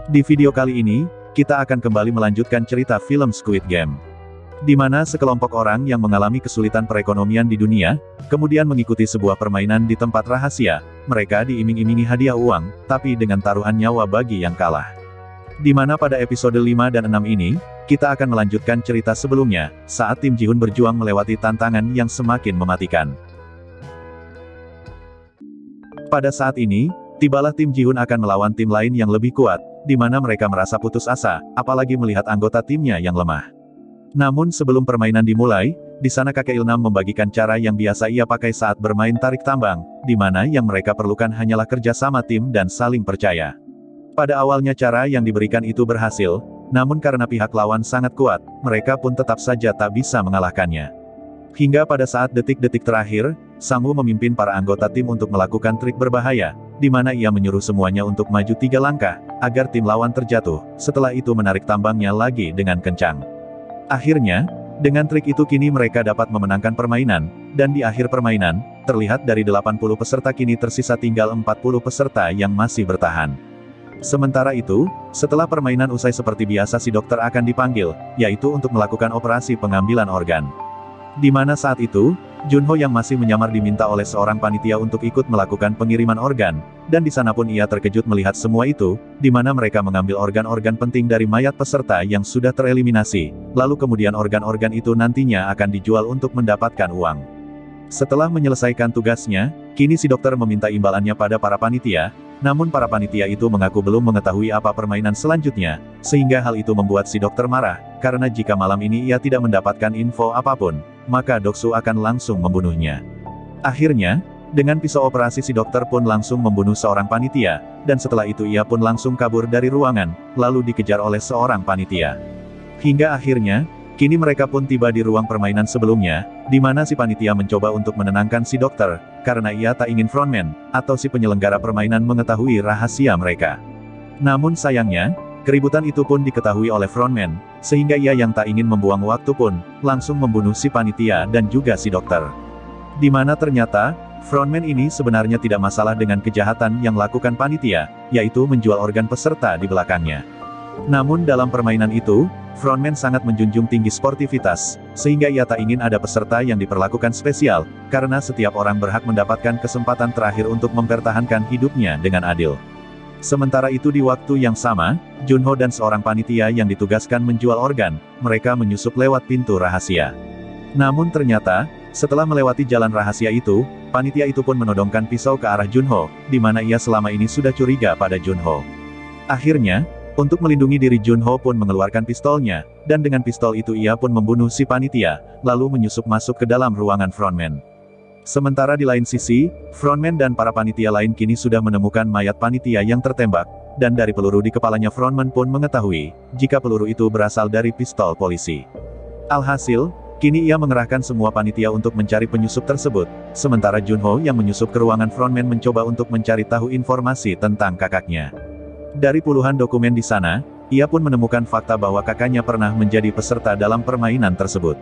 Di video kali ini, kita akan kembali melanjutkan cerita film Squid Game. Di mana sekelompok orang yang mengalami kesulitan perekonomian di dunia, kemudian mengikuti sebuah permainan di tempat rahasia, mereka diiming-imingi hadiah uang, tapi dengan taruhan nyawa bagi yang kalah. Di mana pada episode 5 dan 6 ini, kita akan melanjutkan cerita sebelumnya, saat tim Ji-hoon berjuang melewati tantangan yang semakin mematikan. Pada saat ini, tibalah tim Ji-hoon akan melawan tim lain yang lebih kuat, di mana mereka merasa putus asa, apalagi melihat anggota timnya yang lemah. Namun sebelum permainan dimulai, di sana kakek Ilnam membagikan cara yang biasa ia pakai saat bermain tarik tambang, di mana yang mereka perlukan hanyalah kerja sama tim dan saling percaya. Pada awalnya cara yang diberikan itu berhasil, namun karena pihak lawan sangat kuat, mereka pun tetap saja tak bisa mengalahkannya. Hingga pada saat detik-detik terakhir, Sang-woo memimpin para anggota tim untuk melakukan trik berbahaya, di mana ia menyuruh semuanya untuk maju 3 langkah, agar tim lawan terjatuh, setelah itu menarik tambangnya lagi dengan kencang. Akhirnya, dengan trik itu kini mereka dapat memenangkan permainan, dan di akhir permainan, terlihat dari 80 peserta kini tersisa tinggal 40 peserta yang masih bertahan. Sementara itu, setelah permainan usai seperti biasa si dokter akan dipanggil, yaitu untuk melakukan operasi pengambilan organ. Di mana saat itu, Junho yang masih menyamar diminta oleh seorang panitia untuk ikut melakukan pengiriman organ, dan di sana pun ia terkejut melihat semua itu, di mana mereka mengambil organ-organ penting dari mayat peserta yang sudah tereliminasi, lalu kemudian organ-organ itu nantinya akan dijual untuk mendapatkan uang. Setelah menyelesaikan tugasnya, kini si dokter meminta imbalannya pada para panitia, namun para panitia itu mengaku belum mengetahui apa permainan selanjutnya, sehingga hal itu membuat si dokter marah, karena jika malam ini ia tidak mendapatkan info apapun, maka Doksu akan langsung membunuhnya. Akhirnya, dengan pisau operasi si dokter pun langsung membunuh seorang panitia, dan setelah itu ia pun langsung kabur dari ruangan, lalu dikejar oleh seorang panitia. Hingga akhirnya, kini mereka pun tiba di ruang permainan sebelumnya, di mana si panitia mencoba untuk menenangkan si dokter, karena ia tak ingin frontman, atau si penyelenggara permainan mengetahui rahasia mereka. Namun sayangnya, keributan itu pun diketahui oleh frontman, sehingga ia yang tak ingin membuang waktu pun, langsung membunuh si panitia dan juga si dokter. Di mana ternyata, frontman ini sebenarnya tidak masalah dengan kejahatan yang lakukan panitia, yaitu menjual organ peserta di belakangnya. Namun dalam permainan itu, frontman sangat menjunjung tinggi sportivitas, sehingga ia tak ingin ada peserta yang diperlakukan spesial, karena setiap orang berhak mendapatkan kesempatan terakhir untuk mempertahankan hidupnya dengan adil. Sementara itu di waktu yang sama, Junho dan seorang panitia yang ditugaskan menjual organ, mereka menyusup lewat pintu rahasia. Namun ternyata, setelah melewati jalan rahasia itu, panitia itu pun menodongkan pisau ke arah Junho, di mana ia selama ini sudah curiga pada Junho. Akhirnya, untuk melindungi diri Junho pun mengeluarkan pistolnya, dan dengan pistol itu ia pun membunuh si panitia, lalu menyusup masuk ke dalam ruangan frontman. Sementara di lain sisi, frontman dan para panitia lain kini sudah menemukan mayat panitia yang tertembak, dan dari peluru di kepalanya frontman pun mengetahui, jika peluru itu berasal dari pistol polisi. Alhasil, kini ia mengerahkan semua panitia untuk mencari penyusup tersebut, sementara Junho yang menyusup ke ruangan frontman mencoba untuk mencari tahu informasi tentang kakaknya. Dari puluhan dokumen di sana, ia pun menemukan fakta bahwa kakaknya pernah menjadi peserta dalam permainan tersebut.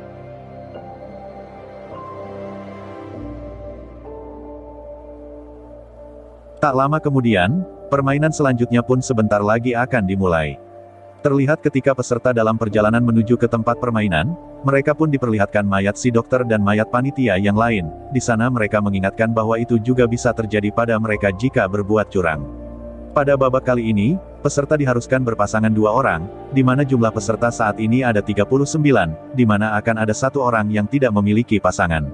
Tak lama kemudian, permainan selanjutnya pun sebentar lagi akan dimulai. Terlihat ketika peserta dalam perjalanan menuju ke tempat permainan, mereka pun diperlihatkan mayat si dokter dan mayat panitia yang lain. Di sana mereka mengingatkan bahwa itu juga bisa terjadi pada mereka jika berbuat curang. Pada babak kali ini, peserta diharuskan berpasangan 2 orang, di mana jumlah peserta saat ini ada 39, di mana akan ada 1 orang yang tidak memiliki pasangan.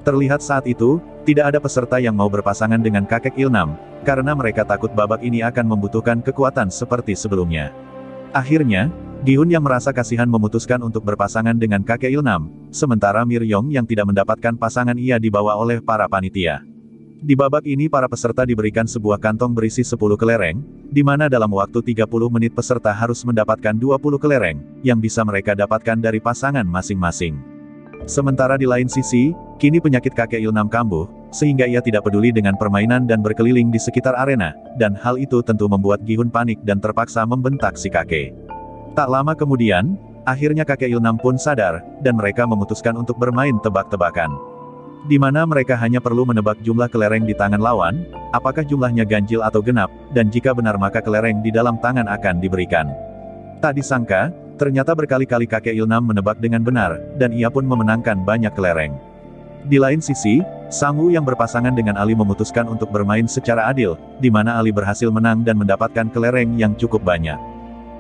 Terlihat saat itu, tidak ada peserta yang mau berpasangan dengan kakek Ilnam, karena mereka takut babak ini akan membutuhkan kekuatan seperti sebelumnya. Akhirnya, Gi-hoon yang merasa kasihan memutuskan untuk berpasangan dengan kakek Ilnam, sementara Mir-yong yang tidak mendapatkan pasangan ia dibawa oleh para panitia. Di babak ini para peserta diberikan sebuah kantong berisi 10 kelereng, di mana dalam waktu 30 menit peserta harus mendapatkan 20 kelereng, yang bisa mereka dapatkan dari pasangan masing-masing. Sementara di lain sisi, kini penyakit kakek Ilnam kambuh, sehingga ia tidak peduli dengan permainan dan berkeliling di sekitar arena, dan hal itu tentu membuat Gi-hoon panik dan terpaksa membentak si kakek. Tak lama kemudian, akhirnya kakek Ilnam pun sadar, dan mereka memutuskan untuk bermain tebak-tebakan. di mana mereka hanya perlu menebak jumlah kelereng di tangan lawan, apakah jumlahnya ganjil atau genap, dan jika benar maka kelereng di dalam tangan akan diberikan. Tak disangka, ternyata berkali-kali kakek Ilnam menebak dengan benar, dan ia pun memenangkan banyak kelereng. Di lain sisi, Sang Wu yang berpasangan dengan Ali memutuskan untuk bermain secara adil, di mana Ali berhasil menang dan mendapatkan kelereng yang cukup banyak.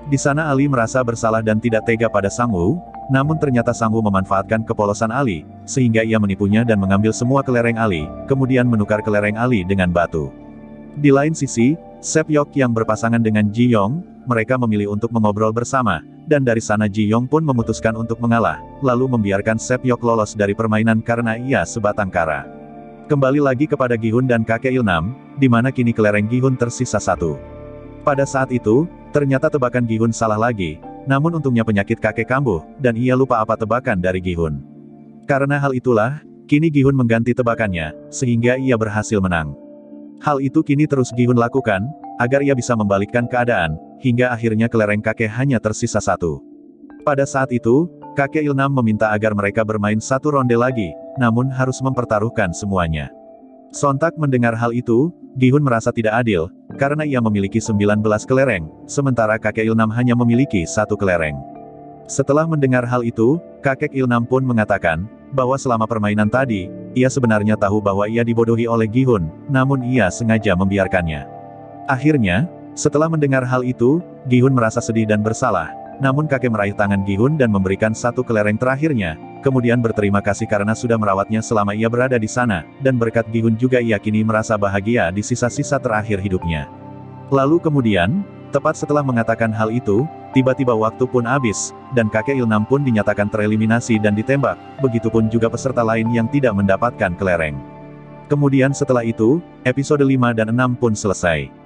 Di sana Ali merasa bersalah dan tidak tega pada Sang Wu, namun ternyata Sang Wu memanfaatkan kepolosan Ali, sehingga ia menipunya dan mengambil semua kelereng Ali, kemudian menukar kelereng Ali dengan batu. Di lain sisi, Sep Yok yang berpasangan dengan Ji Yong, mereka memilih untuk mengobrol bersama, dan dari sana Ji Yong pun memutuskan untuk mengalah, lalu membiarkan Sep Yok lolos dari permainan karena ia sebatang kara. Kembali lagi kepada Gi-hun dan kakek Ilnam, di mana kini kelereng Gi-hun tersisa satu. Pada saat itu, ternyata tebakan Gi-hun salah lagi, namun untungnya penyakit kakek kambuh, dan ia lupa apa tebakan dari Gi-hun. Karena hal itulah, kini Gi-hun mengganti tebakannya, sehingga ia berhasil menang. Hal itu kini terus Gi-hun lakukan, agar ia bisa membalikkan keadaan, hingga akhirnya kelereng kakek hanya tersisa satu. Pada saat itu, kakek Ilnam meminta agar mereka bermain satu ronde lagi, namun harus mempertaruhkan semuanya. Sontak mendengar hal itu, Gi-hun merasa tidak adil, karena ia memiliki 19 kelereng, sementara kakek Ilnam hanya memiliki satu kelereng. Setelah mendengar hal itu, kakek Ilnam pun mengatakan, bahwa selama permainan tadi, ia sebenarnya tahu bahwa ia dibodohi oleh Gi-hun, namun ia sengaja membiarkannya. Akhirnya, setelah mendengar hal itu, Gi-hun merasa sedih dan bersalah, namun kakek meraih tangan Gi-hun dan memberikan satu kelereng terakhirnya, kemudian berterima kasih karena sudah merawatnya selama ia berada di sana, dan berkat Gi-hun juga ia kini merasa bahagia di sisa-sisa terakhir hidupnya. Lalu kemudian, tepat setelah mengatakan hal itu, tiba-tiba waktu pun habis, dan kakek Ilnam pun dinyatakan tereliminasi dan ditembak, begitupun juga peserta lain yang tidak mendapatkan kelereng. Kemudian setelah itu, episode 5 dan 6 pun selesai.